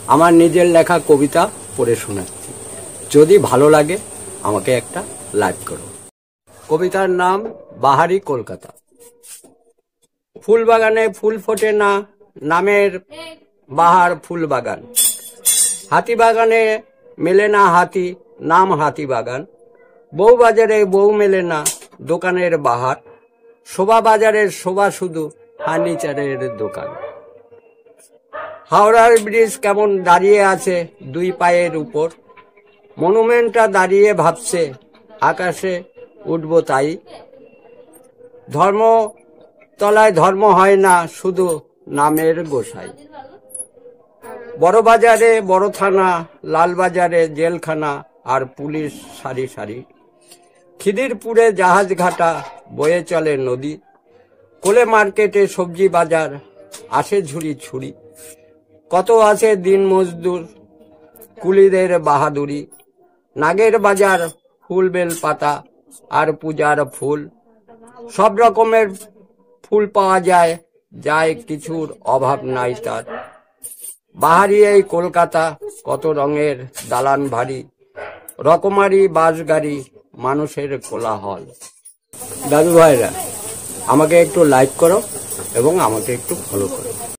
আমার নিজের লেখা কবিতা পড়ে শোনাচ্ছি। যদি ভালো লাগে আমাকে একটা লাইক করো। কবিতার নাম বাহারি কলকাতা। ফুল বাগানে ফুল ফোটে না, নামের বাহার ফুল বাগান। হাতি বাগানে মেলে না হাতি, নাম হাতি বাগান। বউ বাজারে বউ মেলে না, দোকানের বাহার। শোভা বাজারের শোভা শুধু ফার্নিচারের দোকান। হাওড়ার ব্রিজ কেমন দাঁড়িয়ে আছে দুই পায়ের উপর। মনুমেন্টটা দাঁড়িয়ে ভাবছে আকাশে উঠব তাই। ধর্মতলায় ধর্ম হয় না, শুধু নামের গোসাই। বড় বাজারে বড় থানা, লাল বাজারে জেলখানা আর পুলিশ সারি সারি। খিদিরপুরে জাহাজ ঘাটা, বয়ে চলে নদী। কোলে মার্কেটে সবজি বাজার, আসে ঝুড়ি ছুরি। কত আছে দিন মজদুর, কুলিদের বাহাদুরি। নাগের বাজার ফুল বেল পাতা আর পূজার ফুল। সব রকমের ফুল পাওয়া যায়, যায় কিছুর অভাব নাই তার। বাহারি এই কলকাতা, কত রঙের দালান ভারী। রকমারি বাস গাড়ি, মানুষের কোলাহল। দাদু ভাইরা, আমাকে একটু লাইক করো এবং আমাকে একটু ফলো করো।